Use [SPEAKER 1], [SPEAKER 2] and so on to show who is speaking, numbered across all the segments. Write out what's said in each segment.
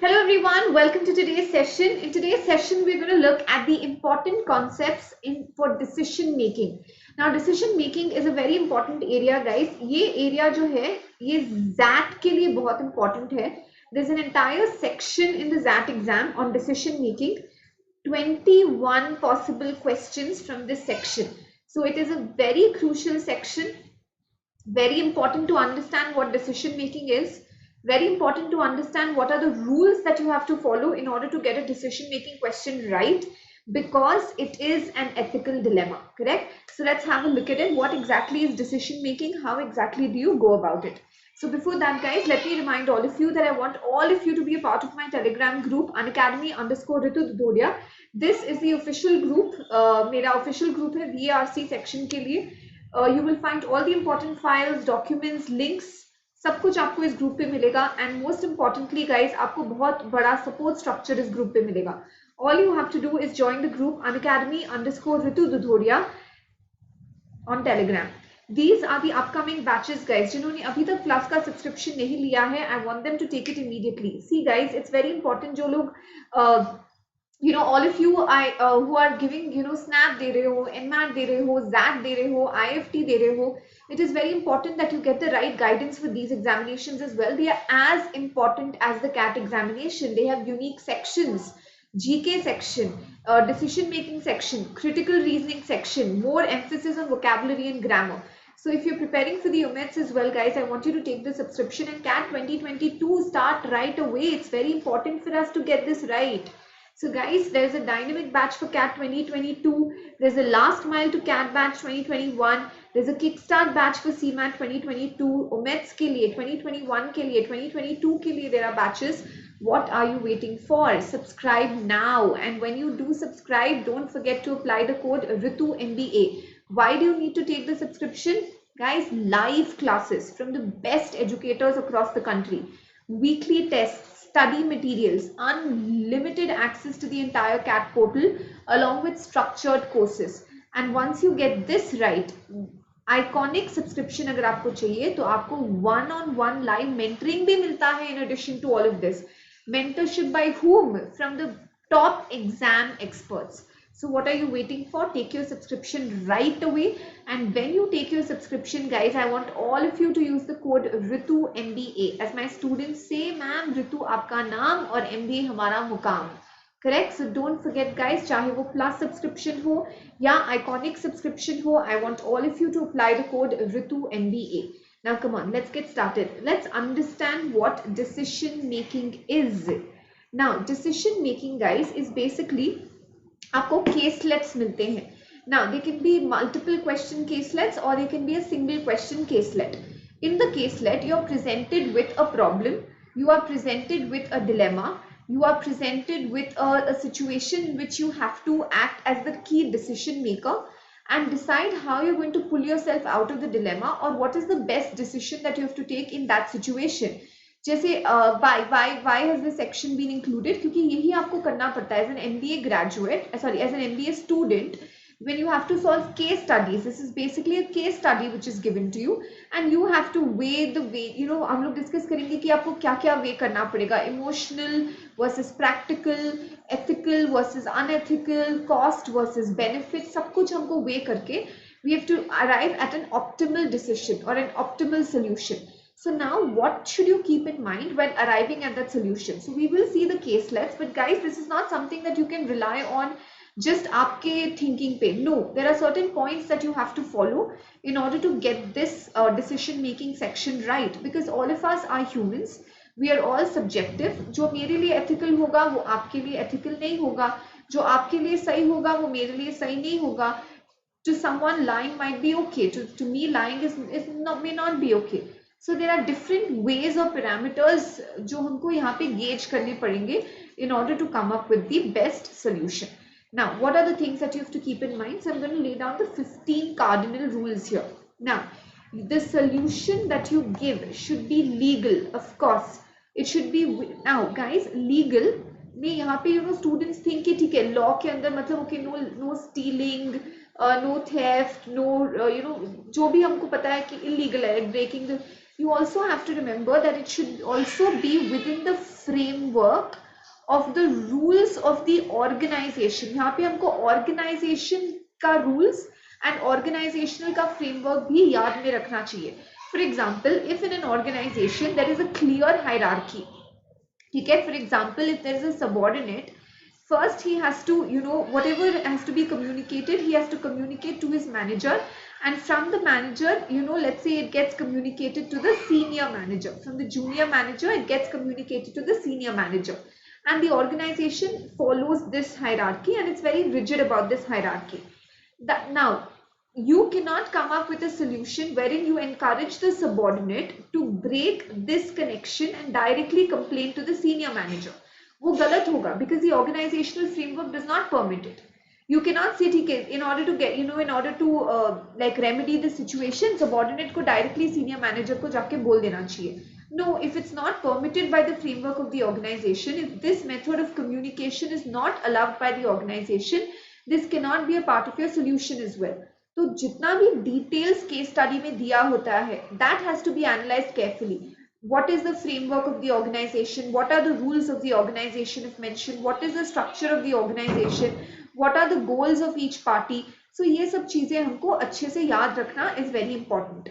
[SPEAKER 1] Hello everyone, welcome to today's session. In today's session, we're going to look at the important concepts for decision making. Now, decision making is a very important area, guys. ये area जो है, ये ZAT के लिए बहुत important है. There's an entire section in the ZAT exam on decision making. 21 possible questions from this section. So it is a very crucial section. Very important to understand what decision making is. Very important to understand what are the rules that you have to follow in order to get a decision making question right, because it is an ethical dilemma, correct? So let's have a look at it. What exactly is decision making? How exactly do you go about it? So before that, guys, let me remind all of you that I want all of you to be a part of my Telegram group, Unacademy_Ritu Dudoria. This is the official group. मेरा official group है VARC section के लिए. You will find all the important files, documents, links, सब कुछ आपको इस group पे मिलेगा. एंड मोस्ट इंपॉर्टेंटली गाइज, आपको बहुत बड़ा सपोर्ट स्ट्रक्चर इस ग्रुप पे मिलेगा. All you have to do is join the group Unacademy_Ritu Dudoria on Telegram. These are the upcoming batches, guys. जिन्होंने अभी तक क्लास का सब्सक्रिप्शन नहीं लिया है, I want them to take it immediately. See guys, it's very important. जो लोग all of you who are giving snap दे रहे हो, nmat दे रहे हो, zat दे रहे हो, IFT दे रहे हो, it is very important that you get the right guidance for these examinations as well. They are as important as the CAT examination. They have unique sections: GK section, decision making section, critical reasoning section, more emphasis on vocabulary and grammar. So if you're preparing for the UMETs as well, guys, I want you to take the subscription. And CAT 2022 start right away. It's very important for us to get this right. So guys, there's a dynamic batch for CAT 2022. There's a last mile to CAT batch 2021. There's a kickstart batch for CMAT 2022. OMETS के लिए 2021 के लिए 2022 के लिए there are batches. What are you waiting for? Subscribe now. And when you do subscribe, don't forget to apply the code RITUMBA. Why do you need to take the subscription? Guys, live classes from the best educators across the country. Weekly tests, study materials, unlimited access to the entire CAT portal, along with structured courses. And once you get this right, iconic subscription अगर आपको चाहिए तो आपको one-on-one live mentoring भी मिलता है in addition to all of this. Mentorship by whom? From the top exam experts. So what are you waiting for? Take your subscription right away. And when you take your subscription, guys, I want all of you to use the code RITUMBA. As my students say, ma'am, Ritu आपका नाम और MBA हमारा मुकाम. Correct? So don't forget, guys, चाहे वो plus subscription हो या iconic subscription हो, I want all of you to apply the code RITUMBA. Now come on, let's get started. Let's understand what decision making is. Now decision making, guys, is basically आपको caselets मिलते हैं. Now they can be multiple question caselets or they can be a single question caselet. In the caselet, you are presented with a problem, you are presented with a dilemma, you are presented with a situation in which you have to act as the key decision maker and decide how you're going to pull yourself out of the dilemma, or what is the best decision that you have to take in that situation. जैसे why has this section been included? क्योंकि यही आपको करना पड़ता है as an MBA graduate, as an MBA student, when you have to solve case studies. This is basically a case study which is given to you and you have to weigh the way, हम लोग discuss करेंगे कि आपको क्या क्या वे करना पड़ेगा. Emotional versus practical, ethical versus unethical, cost versus benefit, सब कुछ हमको weigh करके we have to arrive at an optimal decision or an optimal solution. So now what should you keep in mind when arriving at that solution? So we will see the caselets, but guys, this is not something that you can rely on just आपके thinking पे. No, there are certain points that you have to follow in order to get this decision making section right, because all of us are humans. We are all subjective. जो मेरे लिए ethical होगा वो आपके लिए ethical नहीं होगा. जो आपके लिए सही होगा वो मेरे लिए सही नहीं होगा. To someone, lying might be okay. To me, lying may not be okay. So there are different ways or parameters जो हमको यहाँ पे gauge करने पड़ेंगे in order to come up with the best solution. Now, what are the things that you have to keep in mind? So I'm going to lay down the 15 cardinal rules here. Now, the solution that you give should be legal, of course. It should be, now guys, legal में यहाँ पे students think कि ठीक है, law के अंदर मतलब okay, no stealing, no theft, no जो भी हमको पता है कि illegal है, breaking the you also have to remember that it should also be within the framework of the rules of the organization. यहाँ पे हमको organization का rules and organizational का framework भी याद में रखना चाहिए. For example, if in an organization there is a clear hierarchy, ठीक है, for example, if there is a subordinate, first he has to, whatever has to be communicated, he has to communicate to his manager, and from the manager, let's say it gets communicated to the senior manager, from the junior manager it gets communicated to the senior manager, and the organization follows this hierarchy and it's very rigid about this hierarchy. Now you cannot come up with a solution wherein you encourage the subordinate to break this connection and directly complain to the senior manager. वो गलत होगा, because the organizational framework does not permit it. You cannot say, ठीक है, in order to get, in order to like remedy the situation, subordinate को directly senior manager को जाके बोल देना चाहिए. No, if it's not permitted by the framework of the organization, if this method of communication is not allowed by the organization, this cannot be a part of your solution as well. तो जितना भी details case study में दिया होता है, that has to be analyzed carefully. What is the framework of the organization? What are the rules of the organization if mentioned? What is the structure of the organization? What are the goals of each party? So ये सब चीजें हमको अच्छे से याद रखना is very important.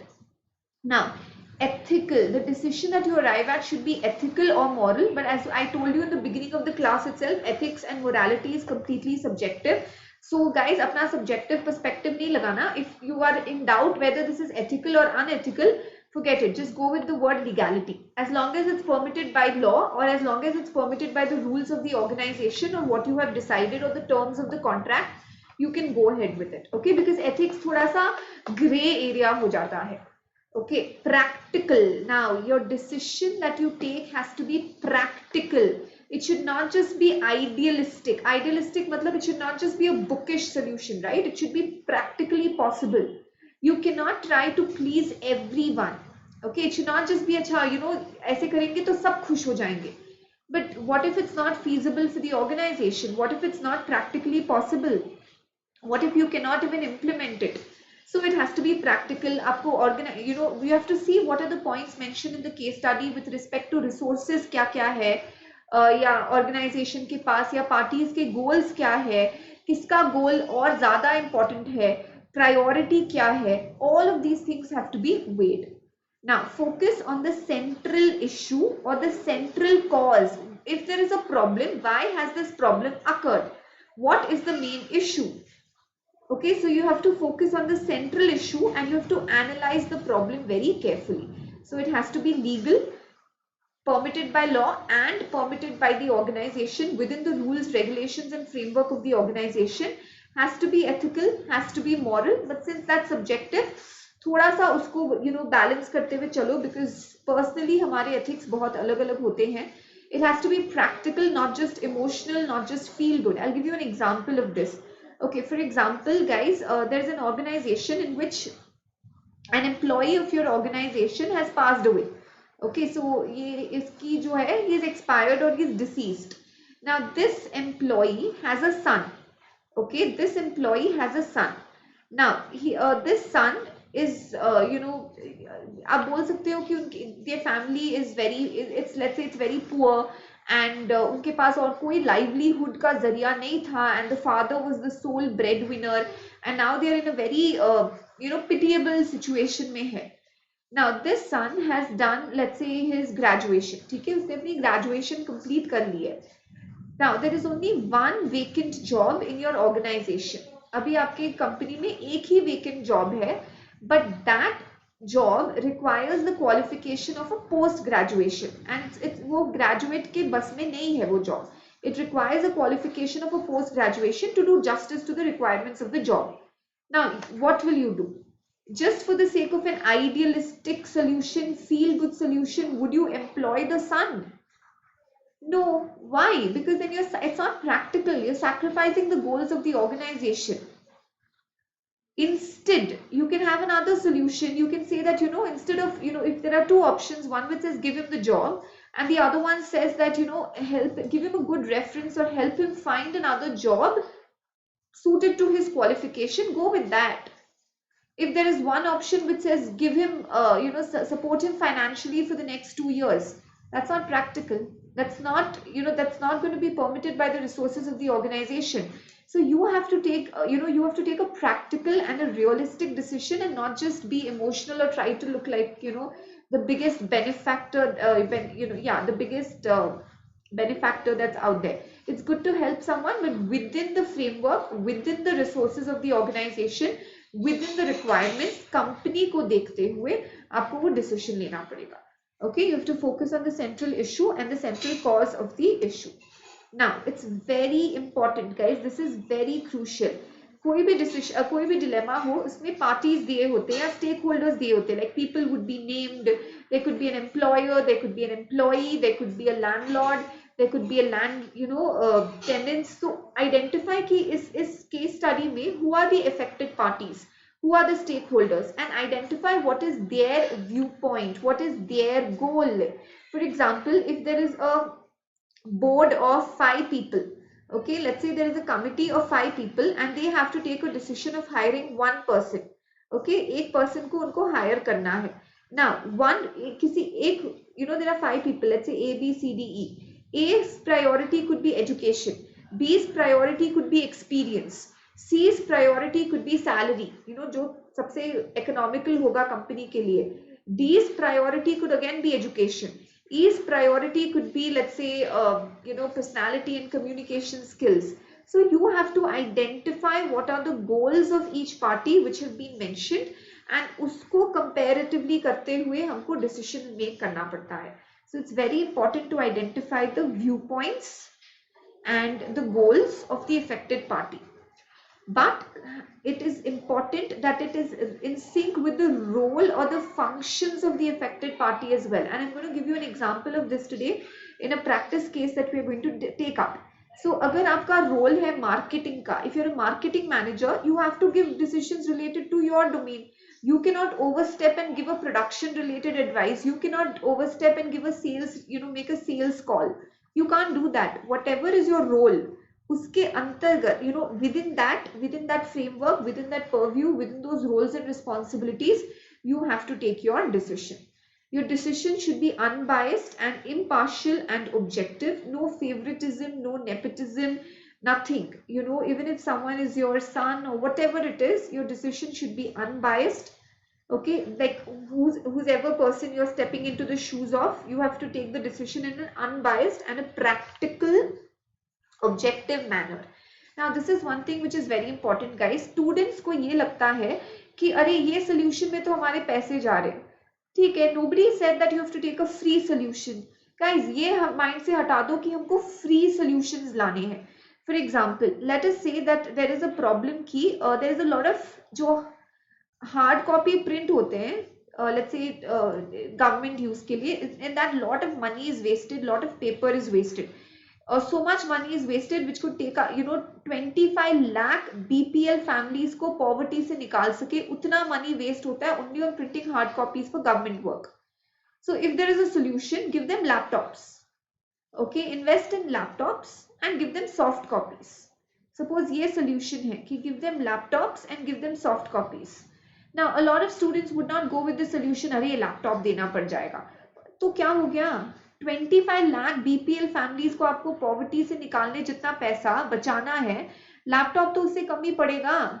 [SPEAKER 1] Now, ethical, the decision that you arrive at should be ethical or moral, but as I told you in the beginning of the class itself, ethics and morality is completely subjective. So guys, अपना subjective perspective नहीं लगाना. If you are in doubt whether this is ethical or unethical, forget it. Just go with the word legality. As long as it's permitted by law, or as long as it's permitted by the rules of the organization or what you have decided or the terms of the contract, you can go ahead with it. Okay, because ethics थोड़ा सा gray area हो जाता है. Okay, practical. Now your decision that you take has to be practical. It should not just be idealistic. Idealistic matlab it should not just be a bookish solution, right? It should be practically possible. You cannot try to please everyone. Okay, it should not just be अच्छा, ऐसे करेंगे तो सब खुश हो जाएंगे. But what if it's not feasible for the organization? What if it's not practically possible? What if you cannot even implement it? So it has to be practical. आपको organize, we have to see what are the points mentioned in the case study with respect to resources क्या क्या है, या organisation के पास या parties के goals क्या है, किसका गोल और ज्यादा इंपॉर्टेंट है, प्रायोरिटी क्या है. All of these things have to be weighed. Now focus on the central issue और the central cause. If there is a problem, why has this problem occurred, what is the main issue. Okay, so you have to focus on the central issue and you have to analyze the problem very carefully. So it has to be legal, permitted by law and permitted by the organization within the rules, regulations and framework of the organization. Has to be ethical, has to be moral, but since that's subjective, थोड़ा सा उसको balance करते हुए चलो, because personally हमारे ethics बहुत अलग अलग होते हैं. It has to be practical, not just emotional, not just feel good. I'll give you an example of this. Okay, for example, guys, there's an organization in which an employee of your organization has passed away. Okay, so ये इसकी जो है, he is expired or he is deceased. Now this employee has a son. Okay, this employee has a son. Now this son is आप बोल सकते हो कि उनकी their family is very, it's let's say it's very poor, and उनके पास और कोई livelihood का जरिया नहीं था, and the father was the sole breadwinner, and now they are in a very pitiable situation में है. Now this son has done, let's say, his graduation. ठीक है, उसने अपनी graduation complete कर ली है. Now there is only one vacant job in your organization. अभी आपके कंपनी में एक ही vacant job है, but that job requires the qualification of a post graduation, and it's वो graduate के बस में नहीं है वो job. It requires a qualification of a post graduation to do justice to the requirements of the job. Now what will you do? Just for the sake of an idealistic solution, feel good solution, would you employ the son? No. Why? Because then it's not practical. You're sacrificing the goals of the organization. Instead, you can have another solution. You can say that, instead of, if there are two options, one which says give him the job, and the other one says that, give him a good reference or help him find another job suited to his qualification, go with that. If there is one option which says give him, support him financially for the next 2 years, that's not practical. That's not, that's not going to be permitted by the resources of the organization. So you have to take, you have to take a practical and a realistic decision and not just be emotional or try to look like, the biggest benefactor, the biggest benefactor that's out there. It's good to help someone, but within the framework, within the resources of the organization, within the requirements, company को देखते हुए आपको वो decision लेना पड़ेगा. Okay, you have to focus on the central issue and the central cause of the issue. Now, it's very important, guys. This is very crucial. कोई भी decision, कोई भी डिलेमा हो, उसमें पार्टीज दिए होते हैं या स्टेक होल्डर्स दिए होते हैं. Like people would be named. There could be an employer, there could be an employee, there could be a landlord, there could be a land, tenants. So identify कि इस case study में who are the affected parties, who are the stakeholders, and identify what is their viewpoint, what is their goal. For example, if there is a board of 5 people, okay, let's say there is a committee of 5 people and they have to take a decision of hiring one person. Okay, एक person को उनको hire करना है. Now one किसी एक, there are 5 people, let's say A, B, C, D, E. A's priority could be education, B's priority could be experience, C's priority could be salary, जो सबसे economical होगा company के लिए. D's priority could again be education. E's priority could be, let's say, personality and communication skills. So you have to identify what are the goals of each party which have been mentioned, and उसको comparatively करते हुए हमको decision make करना पड़ता है. So it's very important to identify the viewpoints and the goals of the affected party. But it is important that it is in sync with the role or the functions of the affected party as well. And I'm going to give you an example of this today in a practice case that we are going to take up. So अगर आपका role है marketing का, if you're a marketing manager, you have to give decisions related to your domain. You cannot overstep and give a production related advice. You cannot overstep and give a sales, make a sales call. You can't do that. Whatever is your role, उसके अंतर्गत, within that framework, within that purview, within those roles and responsibilities, you have to take your decision. Your decision should be unbiased and impartial and objective. No favoritism, no nepotism, nothing. Even if someone is your son or whatever it is, your decision should be unbiased. Okay, like whoever person you're stepping into the shoes of, you have to take the decision in an unbiased and a practical, objective manner. Now this is one thing which is very important, guys. Students को ये लगता है कि अरे ये solution में तो हमारे पैसे जा रहे हैं. ठीक है, nobody said that you have to take a free solution. Guys, ये mind से हटा दो कि हमको free solutions लाने हैं. For example, let us say that there is a problem कि there is a lot of जो hard copy print होते हैं, let's say government use के लिए, in that lot of money is wasted, lot of paper is wasted. So much money is wasted which could take 25 lakh BPL families को poverty से निकाल सके, उतना money waste होता है only on printing hard copies for government work. So if there is a solution, give them laptops. Okay, invest in laptops and give them soft copies. Suppose ये solution है कि give them laptops and give them soft copies. Now a lot of students would not go with the solution, अरे laptop देना पड़ जाएगा. तो क्या हो गया? 25 लाख बीपीएल फैमिलीज को आपको पॉवर्टी से निकालने जितना पैसा बचाना है, लैपटॉप तो उससे कम ही पड़ेगा.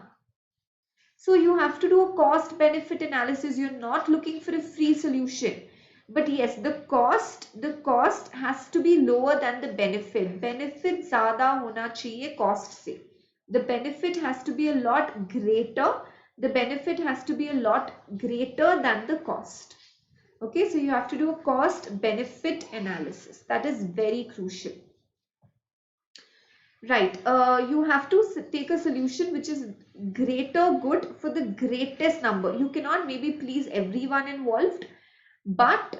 [SPEAKER 1] So you have to do a cost benefit analysis. You're not looking for a free solution, but yes, the cost has to be lower than the benefit. Benefit ज़्यादा होना चाहिए cost से. The benefit has to be a lot greater. The benefit has to be a lot greater than the cost. Okay, so you have to do a cost benefit analysis. That is very crucial. Right, you have to take a solution which is greater good for the greatest number. You cannot maybe please everyone involved, but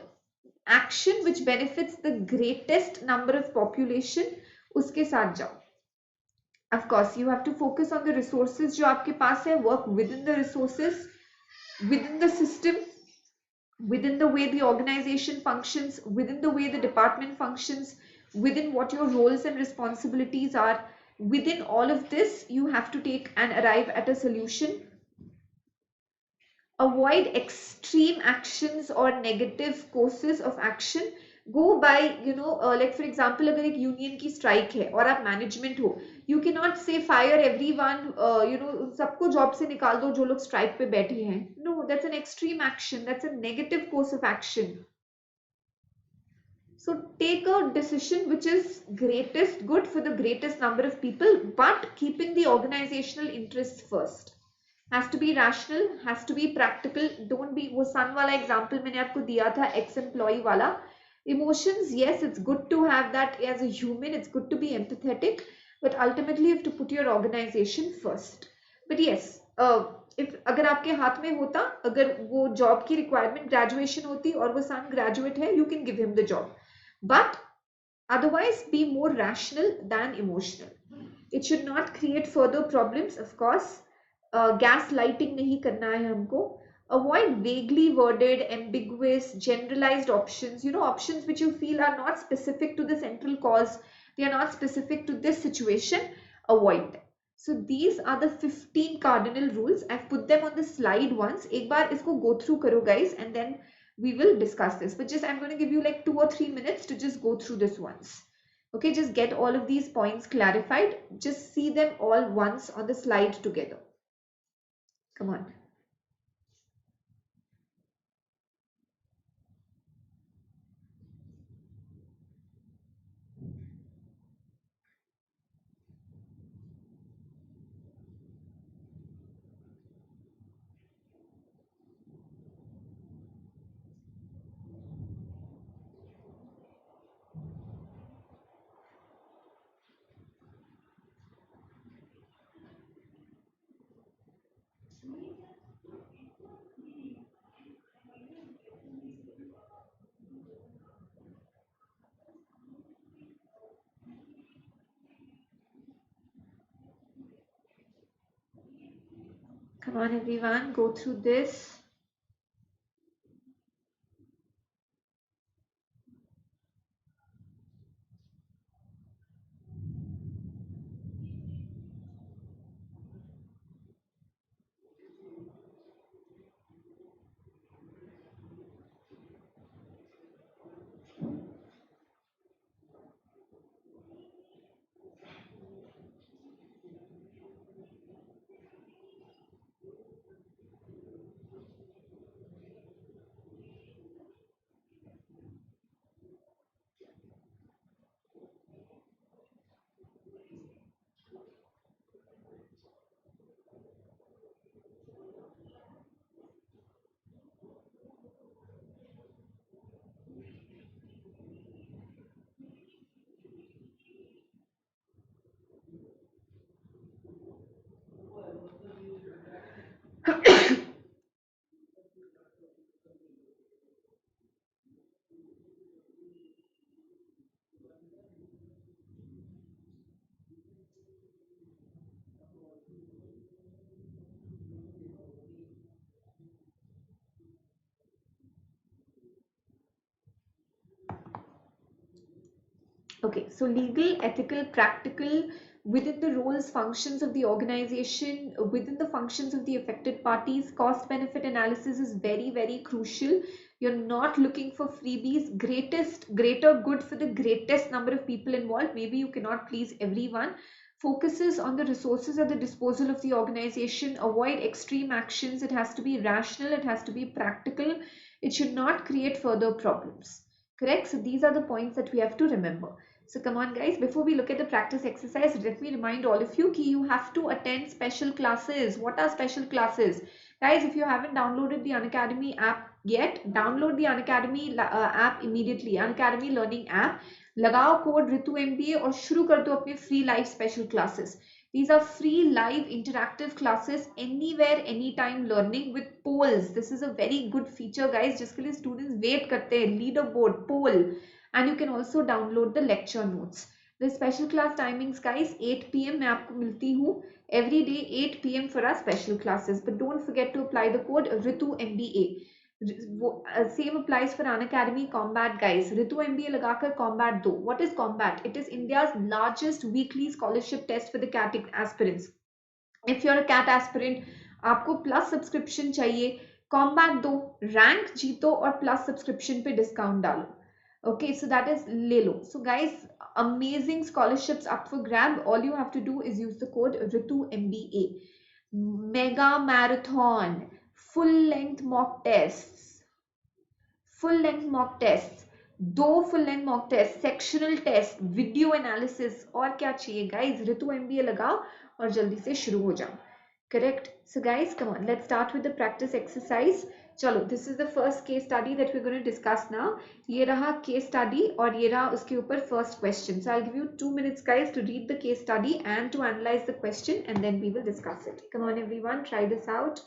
[SPEAKER 1] action which benefits the greatest number of population, उसके साथ जाओ. Of course, you have to focus on the resources जो आपके पास है, work within the resources, within the system, within the way the organization functions, within the way the department functions, within what your roles and responsibilities are. Within all of this, you have to take and arrive at a solution avoid extreme actions or negative courses of action. Go by like for example अगर एक union की strike है और आप management हो, you cannot say fire everyone, उन सबको job से निकाल दो जो लोग स्ट्राइक पे बैठे हैं. No, that's an extreme action, that's a negative course of action. So take a decision which is greatest good for the greatest number of people, but keeping the organizational interests first. Has to be rational, has to be practical. Don't be, वो सन वाला example मैंने आपको दिया था x employ वाला. Emotions, yes, it's good to have that as a human, it's good to be empathetic, but ultimately you have to put your organization first. But yes, if अगर आपके हाथ में होता, अगर वो जॉब की रिक्वायरमेंट ग्रेजुएशन होती और वो सन ग्रेजुएट है, you can give him the job. But otherwise be more rational than emotional. It should not create further problems, of course. Gaslighting नहीं करना है हमको. Avoid vaguely worded, ambiguous, generalized options. Options which you feel are not specific to the central cause. They are not specific to this situation. Avoid them. So these are the 15 cardinal rules. I've put them on the slide once. एक बार इसको go through करो guys, and then we will discuss this. But just I'm going to give you like 2 or 3 minutes to just go through this once. Okay, just get all of these points clarified. Just see them all once on the slide together. Come on. Come on everyone, go through this. Okay, so legal, ethical, practical, within the roles, functions of the organization, within the functions of the affected parties, cost benefit analysis is very, very crucial. You're not looking for freebies. Greater good for the greatest number of people involved. Maybe you cannot please everyone. Focuses on the resources at the disposal of the organization. Avoid extreme actions. It has to be rational. It has to be practical. It should not create further problems. Correct? So these are the points that we have to remember. So come on guys, before we look at the practice exercise, let me remind all of you that you have to attend special classes. What are special classes? Guys, if you haven't downloaded the Unacademy app yet, download the Unacademy app immediately. Unacademy Learning app. लगाओ code Ritu MBA और शुरू कर दो अपने free live special classes. These are free live interactive classes, anywhere, anytime learning with polls. This is a very good feature guys, जिसके लिए students wait करते हैं. Leaderboard, poll. And you can also download the lecture notes. The special class timings guys, 8 PM मैं आपको मिलती हूँ every day 8 PM for our special classes. But don't forget to apply the code Ritu MBA. Same applies for Unacademy Combat guys. Ritu MBA लगाकर Combat दो. What is Combat? It is India's largest weekly scholarship test for the CAT aspirants. If you're a CAT aspirant, आपको plus subscription चाहिए, combat दो, rank जीतो और plus subscription पे discount डालो. Okay, so that is ले लो. So guys, amazing scholarships up for grab. All you have to do is use the code Ritu MBA. Mega marathon, full length mock tests, full length mock tests, दो full length mock tests, sectional test, video analysis, और क्या चाहिए guys? ऋतु MBA लगाओ और जल्दी से शुरू हो जाओ. Correct? So guys, come on, let's start with the practice exercise. चलो, this is the first case study that we're going to discuss now. ये रहा case study और ये रहा उसके ऊपर first question. So I'll give you 2 minutes guys to read the case study and to analyze the question, and then we will discuss it. Come on everyone, try this out.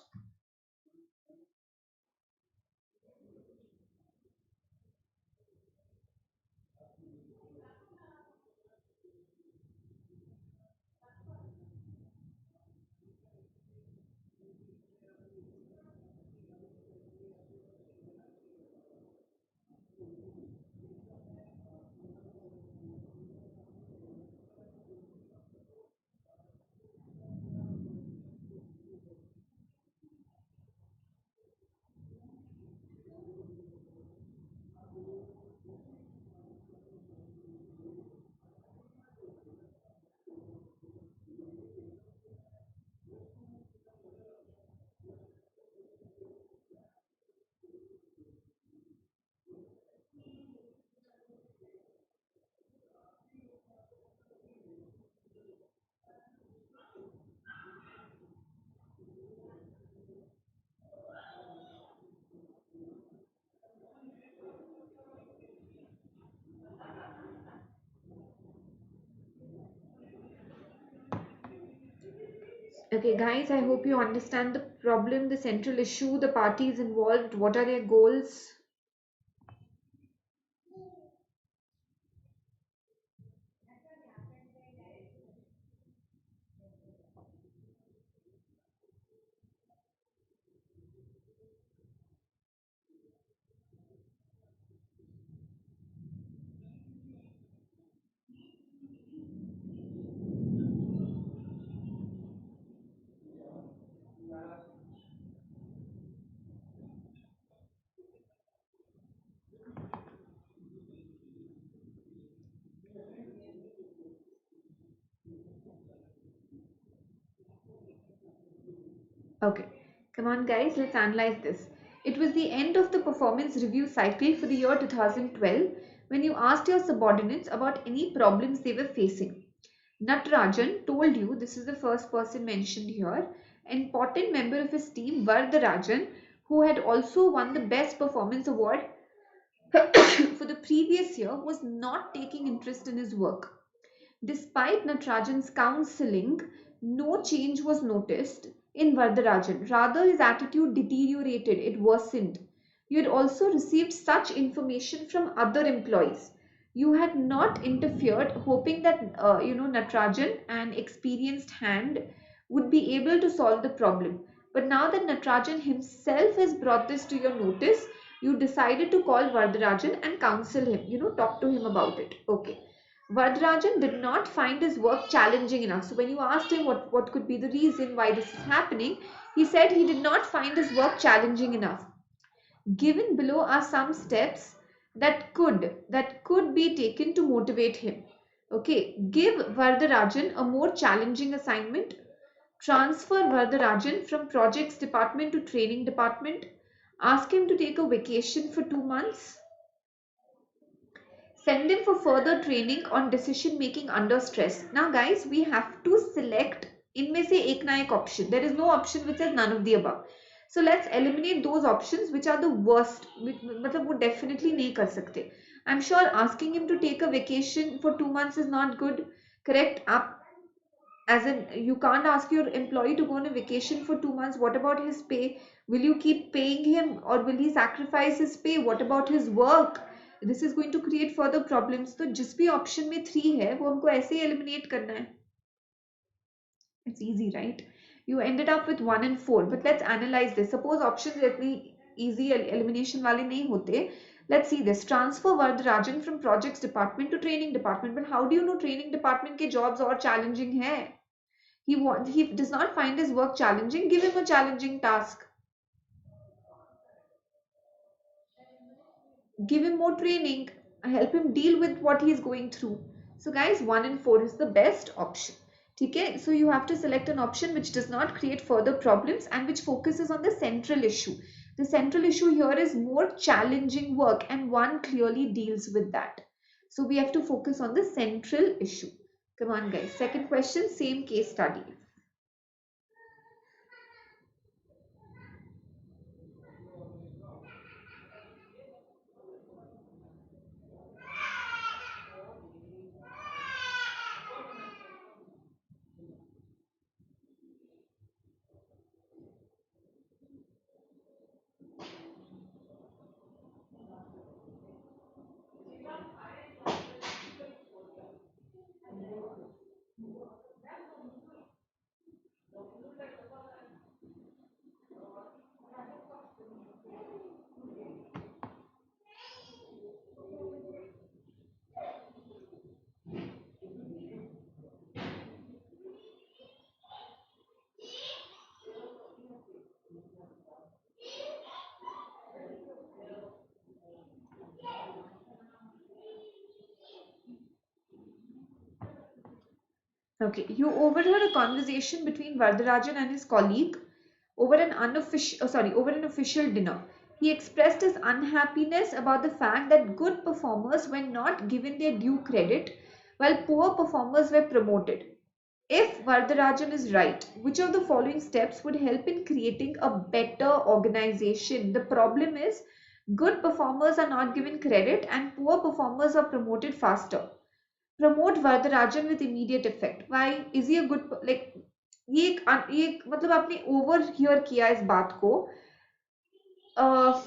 [SPEAKER 1] Okay, guys, I hope you understand the problem, the central issue, the parties involved, what are their goals. Okay, come on, guys, let's analyze this. It was the end of the performance review cycle for the year 2012 when you asked your subordinates about any problems they were facing. Natarajan told you, this is the first person mentioned here, an important member of his team, Vardarajan, who had also won the Best Performance Award for the previous year, was not taking interest in his work. Despite Natarajan's counseling, no change was noticed in Vardarajan. Rather, his attitude deteriorated, it worsened. You had also received such information from other employees. You had not interfered, hoping that Natarajan, an experienced hand, would be able to solve the problem. But now that Natarajan himself has brought this to your notice, you decided to call Vardarajan and counsel him, talk to him about it. Okay. Vardarajan did not find his work challenging enough. So when you asked him what could be the reason why this is happening, he said he did not find his work challenging enough. Given below are some steps that could be taken to motivate him. Okay, give Vardarajan a more challenging assignment. Transfer Vardarajan from projects department to training department. Ask him to take a vacation for 2 months. Send him for further training on decision making under stress. Now guys, we have to select इनमें से एक ना एक option. There is no option which says none of the above. So let's eliminate those options which are the worst. मतलब वो definitely नहीं कर सकते. I'm sure asking him to take a vacation for 2 months is not good. Correct? As in, you can't ask your employee to go on a vacation for 2 months. What about his pay? Will you keep paying him or will he sacrifice his pay? What about his work? This is going to create further problems. तो जिस भी option में 3 है वो हमको ऐसे ही eliminate करना है. It's easy, right? You ended up with 1 and 4. But let's analyze this. Suppose options इतनी easy elimination वाले नहीं होते. Let's see this. Transfer Vardarajan from projects department to training department. But how do you know training department के jobs और challenging है? He does not find his work challenging. Give him a challenging task. give him more training, help him deal with what he is going through. So guys, 1 and 4 is the best option. Okay, so you have to select an option which does not create further problems and which focuses on the central issue. The central issue here is more challenging work and 1 clearly deals with that. So we have to focus on the central issue. Come on guys, second question, same case study. Okay, you overheard a conversation between Vardarajan and his colleague over an over an official dinner. He expressed his unhappiness about the fact that good performers were not given their due credit while poor performers were promoted. If Vardarajan is right, which of the following steps would help in creating a better organization? The problem is good performers are not given credit and poor performers are promoted faster. Promote Vardarajan with immediate effect. Why is he a good like ये मतलब आपने overhear किया इस बात को. uh,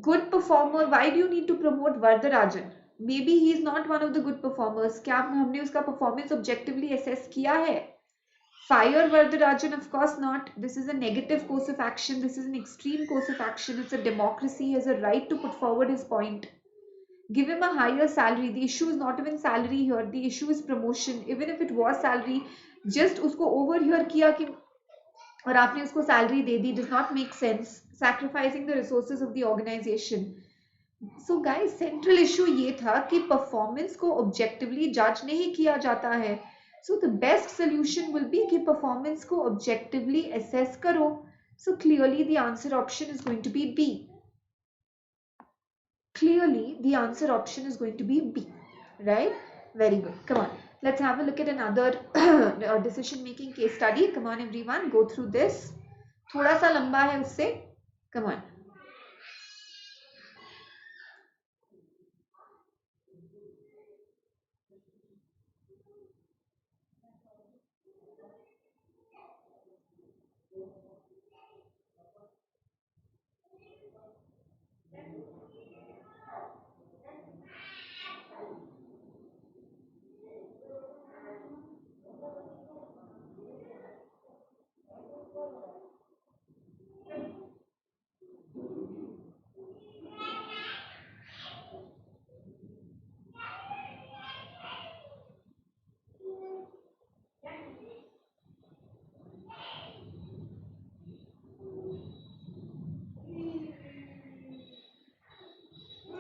[SPEAKER 1] Good performer, why do you need to promote Vardarajan? Maybe he is not one of the good performers. क्या हमने उसका performance objectively assess किया है? Fire Vardarajan, of course not. This is a negative course of action. This is an extreme course of action. It's a democracy. He has a right to put forward his point. Give him a higher salary. The issue is not even salary here. The issue is promotion. Even if it was salary, just उसको overhear किया कि और आपने उसको salary they the does not make sense. Sacrificing the resources of the organization. So guys, central issue ये था कि performance को objectively judge नहीं किया जाता है. So the best solution will be कि performance को objectively assess करो. So clearly the answer option is going to be B. Clearly the answer option is going to be B, right? Very good. Come on, let's have a look at another decision making case study. Come on everyone, go through this. थोड़ा सा लंबा है उससे. Come on.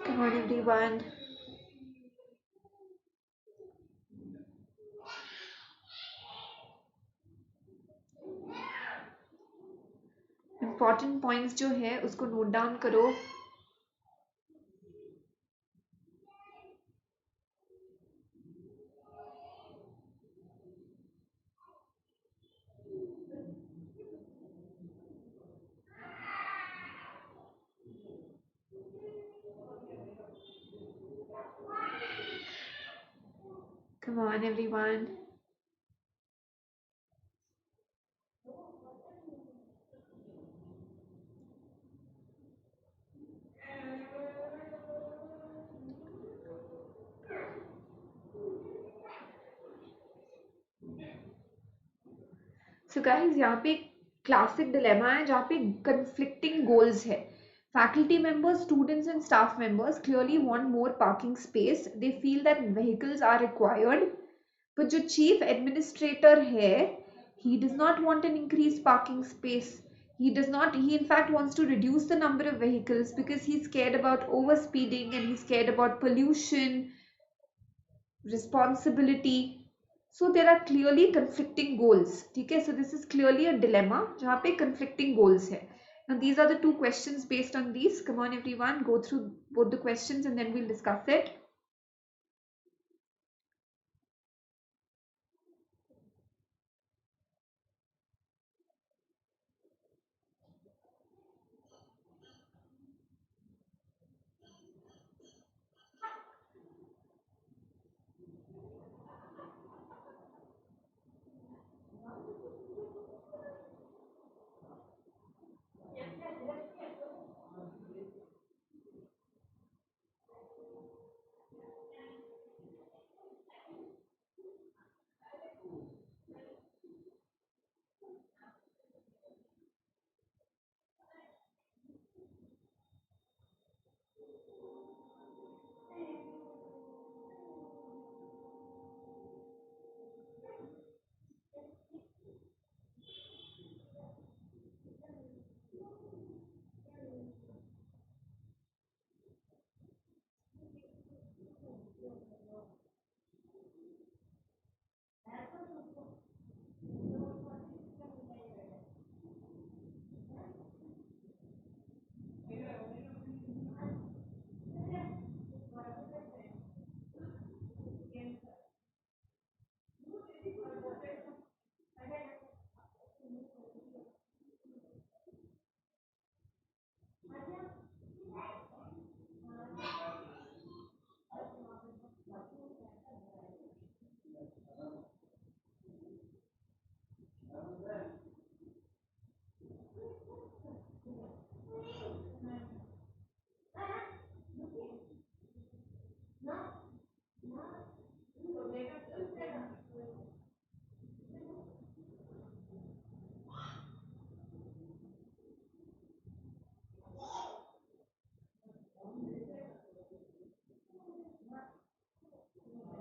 [SPEAKER 1] Come on everyone. Important points जो है उसको note down करो. Come on everyone. So guys, यहाँ पे classic dilemma है जहाँ पे conflicting goals है. Faculty members, students and staff members clearly want more parking space. They feel that vehicles are required. But जो chief administrator है, he does not want an increased parking space. He in fact wants to reduce the number of vehicles because he's scared about overspeeding and he's scared about pollution, responsibility. So there are clearly conflicting goals. Okay, so this is clearly a dilemma जहाँ पे conflicting goals है. Now these are the two questions based on these. Come on everyone, go through both the questions and then we'll discuss it.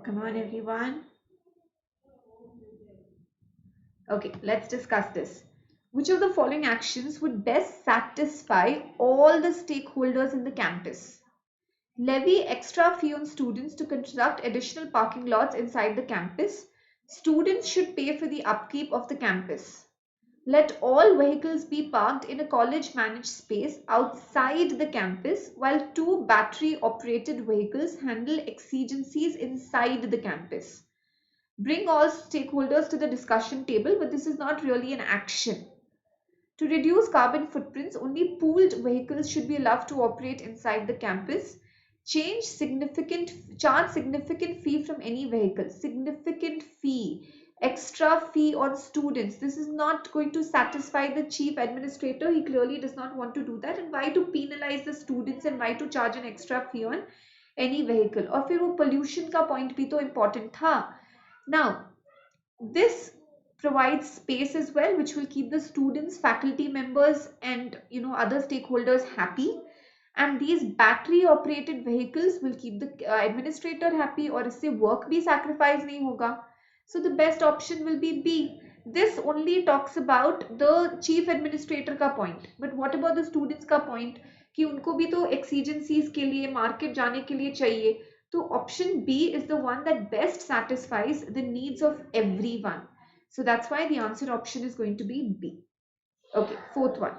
[SPEAKER 1] Come on everyone. Okay, let's discuss this. Which of the following actions would best satisfy all the stakeholders in the campus? Levy extra fee on students to construct additional parking lots inside the campus. Students should pay for the upkeep of the campus. Let all vehicles be parked in a college managed space outside the campus while two battery operated vehicles handle exigencies inside the campus. Bring all stakeholders to the discussion table, but this is not really an action. To reduce carbon footprints, only pooled vehicles should be allowed to operate inside the campus. Charge significant fee from any vehicle. Significant fee. Extra fee on students. This is not going to satisfy the chief administrator. He clearly does not want to do that. And why to penalize the students and why to charge an extra fee on any vehicle? और फिर वो pollution का point भी तो important था. Now, this provides space as well, which will keep the students, faculty members, and other stakeholders happy. And these battery operated vehicles will keep the administrator happy, और इससे work भी sacrifice नहीं होगा. So the best option will be B. This only talks about the chief administrator का point. But what about the students का point? कि उनको भी तो exigencies के लिए market जाने के लिए चाहिए. So option B is the one that best satisfies the needs of everyone. So that's why the answer option is going to be B. Okay, fourth one.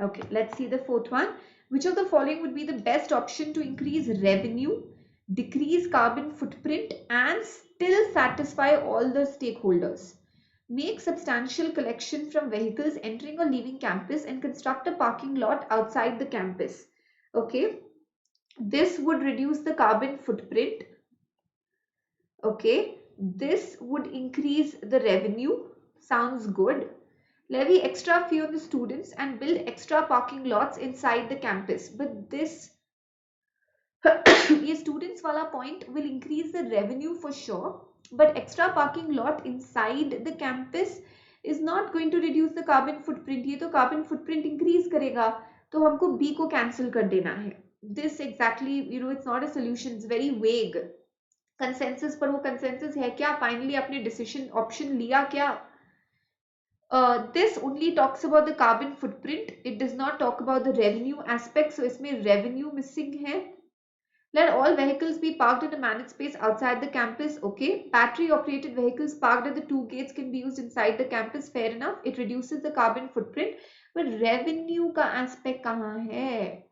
[SPEAKER 1] Okay, let's see the fourth one. Which of the following would be the best option to increase revenue, decrease carbon footprint, and still satisfy all the stakeholders? Make substantial collection from vehicles entering or leaving campus and construct a parking lot outside the campus. Okay, this would reduce the carbon footprint. Okay, this would increase the revenue. Sounds good. Levy extra fee on the students and build extra parking lots inside the campus. But this ये students वाला point will increase the revenue for sure, but extra parking lot inside the campus is not going to reduce the carbon footprint. ये तो carbon footprint increase करेगा, तो हमको B को cancel कर देना है. This exactly, it's not a solution, it's very vague. Consensus पर वो consensus है क्या? Finally आपने decision option लिया क्या? This only talks about the carbon footprint. It does not talk about the revenue aspect. So इसमें revenue missing है. Let all vehicles be parked in a managed space outside the campus. Okay. Battery operated vehicles parked at the two gates can be used inside the campus. Fair enough. It reduces the carbon footprint. But revenue का aspect कहाँ है?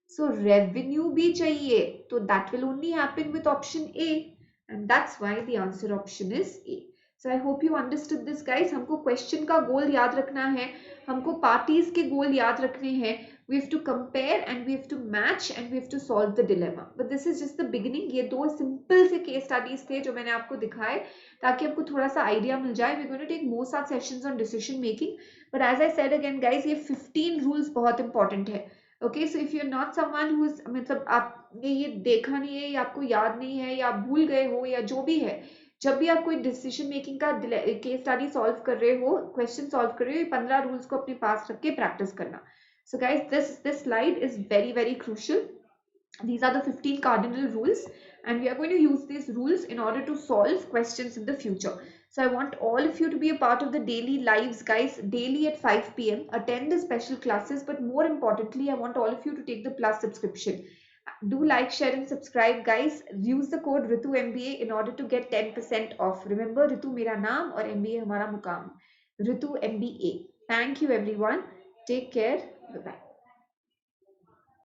[SPEAKER 1] So revenue भी चाहिए. So that will only happen with option A. And that's why the answer option is A. So I hope you understood this guys. हमको question का goal याद रखना है, हमको parties के goal याद रखने हैं. We have to compare and we have to match and we have to solve the dilemma. But this is just the beginning. ये दो simple से case studies थे जो मैंने आपको दिखाए ताकि आपको थोड़ा सा idea मिल जाए. We're going to take more such sessions on decision making. But as I said again guys, ये 15 rules बहुत important है. Okay, so if you're not someone who is मतलब आपने ये देखा नहीं है या आपको याद नहीं है या आप भूल गए हो या जो भी है, जब भी आप कोई डिसीजन मेकिंग का केस स्टडी सॉल्व कर रहे हो, क्वेश्चन सॉल्व कर रहे हो, ये 15 रूल्स को अपने पास रख के प्रैक्टिस करना. So guys, this slide is very crucial. These are the 15 cardinal rules and we are going to use these rules in order to solve questions in the future. So I want all of you to be a part of the daily lives guys, daily at 5 p.m. Attend the special classes, but more importantly, I want all of you to take the Plus subscription. Do like, share and subscribe guys. Use the code Ritu MBA in order to get 10% off. Remember, Ritu मेरा नाम और MBA हमारा मुकाम. Ritu MBA. Thank you everyone. Take care. Bye-bye.